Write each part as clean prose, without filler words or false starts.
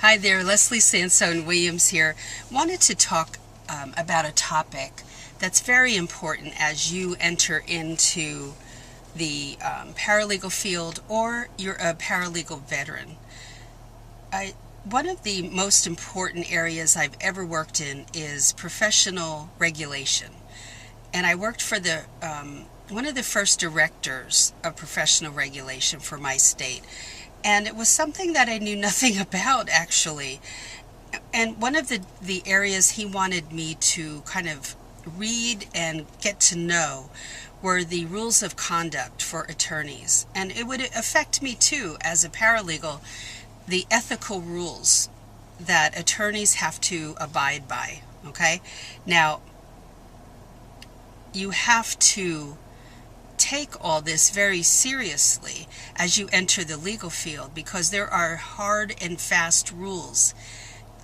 Hi there, Leslie Sansone Williams here. Wanted to talk about a topic that's very important as you enter into the paralegal field or you're a paralegal veteran. One of the most important areas I've ever worked in is professional regulation. And I worked for the one of the first directors of professional regulation for my state. And it was something that I knew nothing about, actually. And one of the areas he wanted me to kind of read and get to know were the rules of conduct for attorneys. And it would affect me too, as a paralegal, the ethical rules that attorneys have to abide by, okay? Now, you have to take all this very seriously as you enter the legal field, because there are hard and fast rules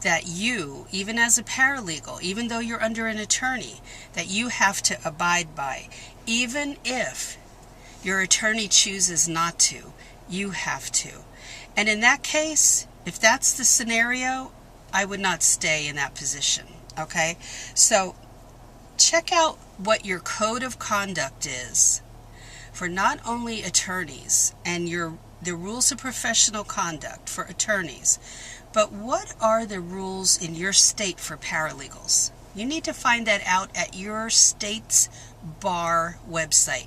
that you, even as a paralegal, even though you're under an attorney, that you have to abide by. Even if your attorney chooses not to, you have to. And in that case, if that's the scenario, I would not stay in that position, okay? So check out what your code of conduct is for not only attorneys and the rules of professional conduct for attorneys, but what are the rules in your state for paralegals? You need to find that out at your state's bar website.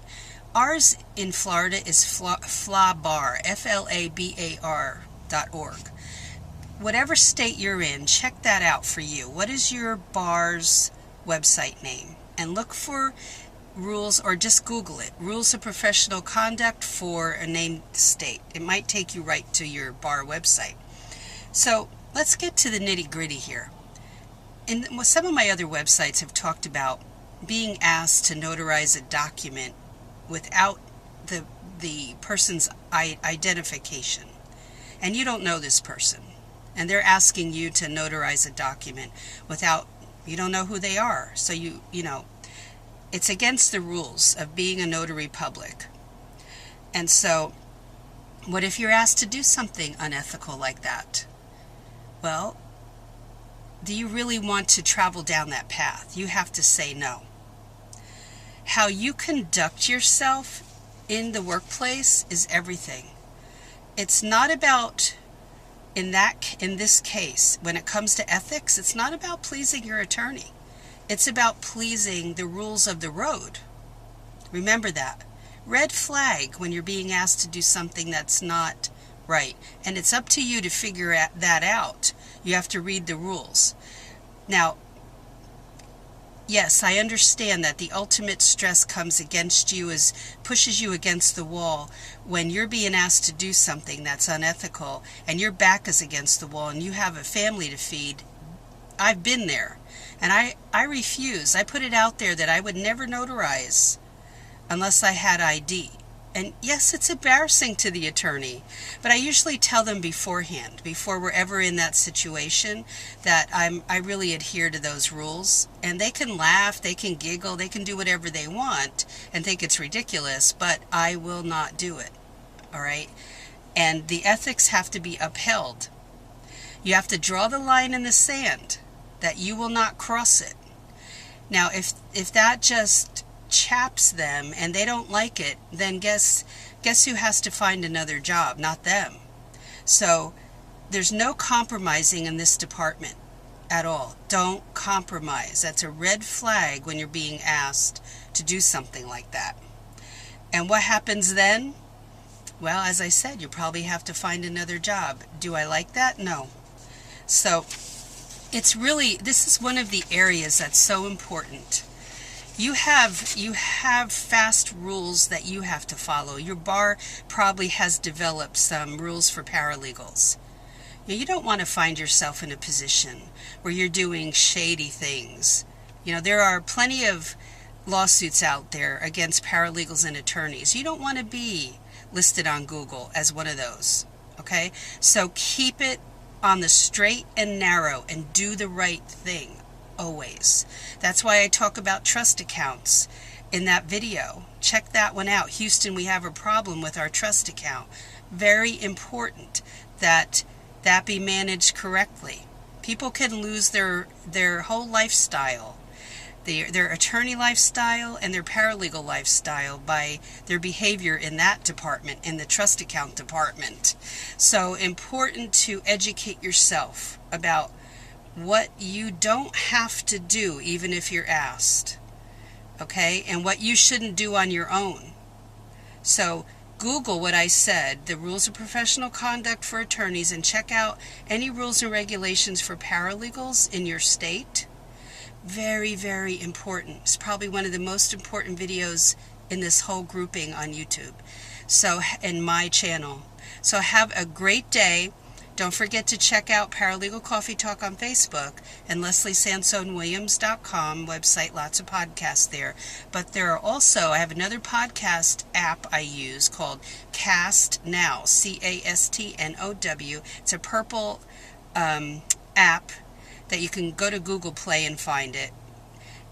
Ours in Florida is FLABAR, FLABAR.org. Whatever state you're in, check that out for you. What is your bar's website name? And look for rules, or just Google it, rules of professional conduct for a named state. It might take you right to your bar website. So let's get to the nitty-gritty here. And some of my other websites have talked about being asked to notarize a document without the person's identification, and you don't know this person, and they're asking you to notarize a document without, you don't know who they are, so you know it's against the rules of being a notary public. And so, what if you're asked to do something unethical like that? Well, do you really want to travel down that path? You have to say no. How you conduct yourself in the workplace is everything. It's not about, in this case, when it comes to ethics, it's not about pleasing your attorney. It's about pleasing the rules of the road. Remember that. Red flag when you're being asked to do something that's not right. And it's up to you to figure that out. You have to read the rules. Now, yes, I understand that the ultimate stress comes against you, pushes you against the wall when you're being asked to do something that's unethical and your back is against the wall and you have a family to feed. I've been there. And I refuse. I put it out there that I would never notarize unless I had ID. And yes, it's embarrassing to the attorney, but I usually tell them beforehand, before we're ever in that situation, that I really adhere to those rules. And they can laugh, they can giggle, they can do whatever they want and think it's ridiculous, but I will not do it. All right? And the ethics have to be upheld. You have to draw the line in the sand that you will not cross it. Now, if that just chaps them and they don't like it, then guess who has to find another job? Not them. So there's no compromising in this department at all. Don't compromise. That's a red flag when you're being asked to do something like that. And what happens then? Well, as I said, you probably have to find another job. Do I like that? No. So this is one of the areas that's so important. You have fast rules that you have to follow. Your bar probably has developed some rules for paralegals. You don't want to find yourself in a position where you're doing shady things. There are plenty of lawsuits out there against paralegals and attorneys. You don't want to be listed on Google as one of those. Okay? So keep it on the straight and narrow and do the right thing always. That's why I talk about trust accounts in that video. Check that one out. Houston, we have a problem with our trust account. Very important that that be managed correctly. People can lose their whole lifestyle, their attorney lifestyle and their paralegal lifestyle, by their behavior in that department, in the trust account department. So important to educate yourself about what you don't have to do even if you're asked, okay, and what you shouldn't do on your own. So Google what I said, the rules of professional conduct for attorneys, and check out any rules and regulations for paralegals in your state. Very, very important. It's probably one of the most important videos in this whole grouping on YouTube, so in my channel. So have a great day. Don't forget to check out Paralegal Coffee Talk on Facebook and LeslieSansone-Williams.com website. Lots of podcasts there. But there are also, I have another podcast app I use called Cast Now, CASTNOW. It's a purple app that you can go to Google Play and find it.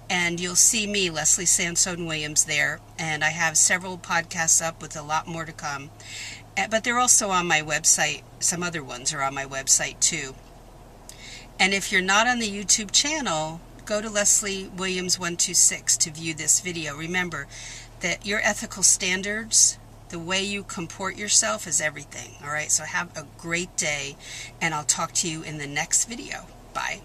And you'll see me, Leslie Sansone-Williams, there. And I have several podcasts up with a lot more to come. But they're also on my website. Some other ones are on my website too. And if you're not on the YouTube channel, go to Leslie Williams 126 to view this video. Remember that your ethical standards, the way you comport yourself, is everything. All right, so have a great day, and I'll talk to you in the next video. Bye.